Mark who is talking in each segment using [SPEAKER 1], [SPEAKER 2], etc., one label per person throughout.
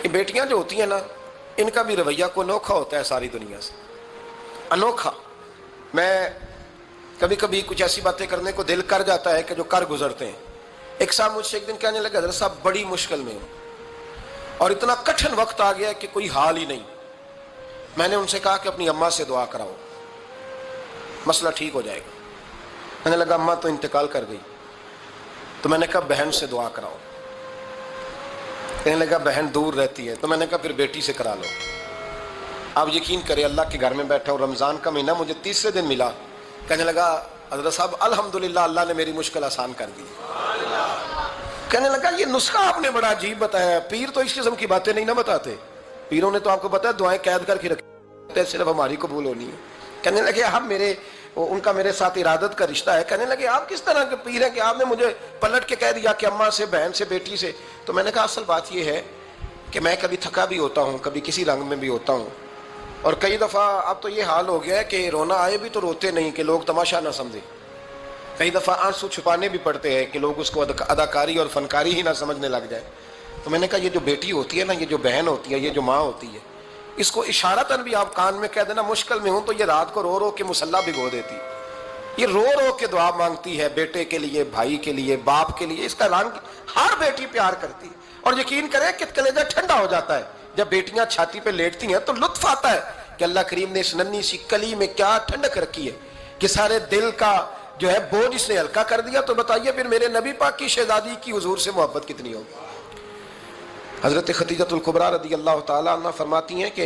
[SPEAKER 1] یہ بیٹیاں جو ہوتی ہیں نا، ان کا بھی رویہ کو انوکھا ہوتا ہے ساری دنیا سے، انوکھا۔ میں کبھی کبھی کچھ ایسی باتیں کرنے کو دل کر جاتا ہے کہ جو کر گزرتے ہیں۔ ایک صاحب مجھ سے ایک دن کہنے لگا، حضرت صاحب بڑی مشکل میں ہوں اور اتنا کٹھن وقت آ گیا ہے کہ کوئی حال ہی نہیں۔ میں نے ان سے کہا کہ اپنی اماں سے دعا کراؤ، مسئلہ ٹھیک ہو جائے گا۔ میں نے لگا اماں تو انتقال کر گئی، تو میں نے کہا بہن سے دعا کراؤ۔ کہنے لگا بہن دور رہتی ہے، تو میں نے کہا پھر بیٹی سے کرا لو۔ آپ یقین کریں، اللہ کے گھر میں بیٹھا ہوں، رمضان کا مہینہ مجھے تیسرے دن ملا۔ کہنے لگا حضرت صاحب الحمدللہ اللہ نے میری مشکل آسان کر دی۔ کہنے لگا یہ نسخہ آپ نے بڑا عجیب بتایا، پیر تو اس قسم کی باتیں نہیں نہ بتاتے، پیروں نے تو آپ کو پتا ہے دعائیں قید کر کے رکھی، صرف ہماری قبول ہونی ہے۔ کہنے لگے ہم ان کا میرے ساتھ ارادت کا رشتہ ہے۔ کہنے لگے آپ کس طرح کے پیر ہیں کہ آپ نے مجھے پلٹ کے کہہ دیا کہ اماں سے، بہن سے، بیٹی سے؟ تو میں نے کہا اصل بات یہ ہے کہ میں کبھی تھکا بھی ہوتا ہوں، کبھی کسی رنگ میں بھی ہوتا ہوں، اور کئی دفعہ اب تو یہ حال ہو گیا ہے کہ رونا آئے بھی تو روتے نہیں کہ لوگ تماشا نہ سمجھیں۔ کئی دفعہ آنسو چھپانے بھی پڑتے ہیں کہ لوگ اس کو اداکاری اور فنکاری ہی نہ سمجھنے لگ جائے۔ تو میں نے کہا یہ جو بیٹی ہوتی ہے نا، یہ جو بہن ہوتی ہے، یہ جو ماں ہوتی ہے، اس کو اشارتاً بھی آپ کان میں کہہ دینا مشکل میں ہوں، تو یہ رات کو رو رو کے مصلی بھگو دیتی، یہ رو رو کے دعا مانگتی ہے بیٹے کے لیے، بھائی کے لیے، باپ کے لیے۔ اس کا اعلان ہر بیٹی پیار کرتی ہے، اور یقین کریں کہ کلیجہ ٹھنڈا ہو جاتا ہے جب بیٹیاں چھاتی پہ لیٹتی ہیں، تو لطف آتا ہے کہ اللہ کریم نے اس ننھی سی کلی میں کیا ٹھنڈک رکھی ہے کہ سارے دل کا جو ہے بوجھ اس نے ہلکا کر دیا۔ تو بتائیے پھر میرے نبی پاک کی شہزادی کی حضور سے محبت کتنی ہوگی۔ حضرت خدیجہ الکبریٰ رضی اللہ تعالیٰ عنہ فرماتی ہیں کہ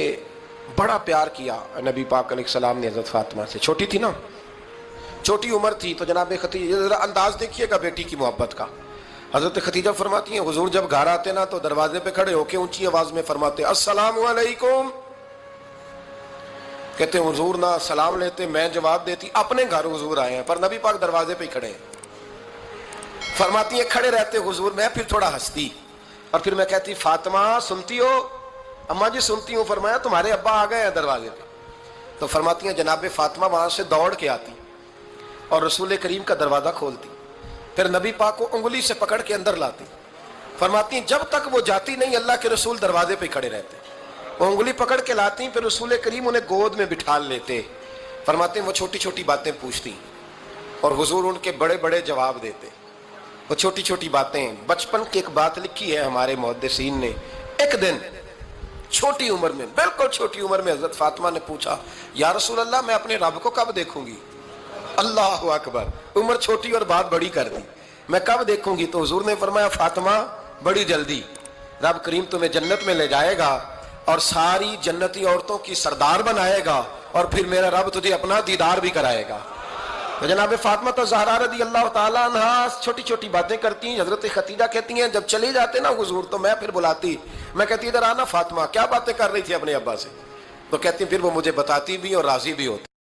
[SPEAKER 1] بڑا پیار کیا نبی پاک علیہ السلام نے حضرت فاطمہ سے۔ چھوٹی تھی نا، چھوٹی عمر تھی، تو جناب خدیجہ ذرا انداز دیکھیے گا بیٹی کی محبت کا۔ حضرت خدیجہ فرماتی ہیں حضور جب گھر آتے نا تو دروازے پہ کھڑے ہو کے اونچی آواز میں فرماتے السلام علیکم۔ کہتے ہیں حضور نہ سلام لیتے، میں جواب دیتی، اپنے گھر حضور آئے ہیں پر نبی پاک دروازے پہ ہی کھڑے ہیں۔ فرماتی ہیں کھڑے رہتے حضور، میں پھر تھوڑا ہنستی اور پھر میں کہتی فاطمہ سنتی ہو؟ اماں جی سنتی ہوں۔ فرمایا تمہارے ابا آ گئے ہیں دروازے پہ۔ تو فرماتی ہیں جناب فاطمہ وہاں سے دوڑ کے آتی اور رسول کریم کا دروازہ کھولتی، پھر نبی پاک کو انگلی سے پکڑ کے اندر لاتی۔ فرماتی ہیں جب تک وہ جاتی نہیں اللہ کے رسول دروازے پہ کھڑے رہتے، وہ انگلی پکڑ کے لاتی، پھر رسول کریم انہیں گود میں بٹھا لیتے۔ فرماتے ہیں وہ چھوٹی چھوٹی باتیں پوچھتی اور حضور ان کے بڑے بڑے جواب دیتے۔ وہ چھوٹی چھوٹی باتیں، بچپن کی ایک بات لکھی ہے ہمارے محدثین نے، ایک دن چھوٹی عمر میں، بالکل چھوٹی عمر میں حضرت فاطمہ نے پوچھا یا رسول اللہ میں اپنے رب کو کب دیکھوں گی؟ اللہ اکبر، عمر چھوٹی اور بات بڑی کر دی، میں کب دیکھوں گی؟ تو حضور نے فرمایا فاطمہ بڑی جلدی، رب کریم تمہیں جنت میں لے جائے گا اور ساری جنتی عورتوں کی سردار بنائے گا، اور پھر میرا رب تجھے اپنا دیدار بھی کرائے گا۔ تو جناب فاطمہ تو زہرا رضی اللہ تعالیٰ عنہا چھوٹی چھوٹی باتیں کرتی ہیں۔ حضرت خدیجہ کہتی ہیں جب چلے جاتے نا حضور تو میں پھر بلاتی، میں کہتی ادھر آنا فاطمہ، کیا باتیں کر رہی تھی اپنے ابا سے؟ تو کہتی پھر وہ مجھے بتاتی بھی اور راضی بھی ہوتی۔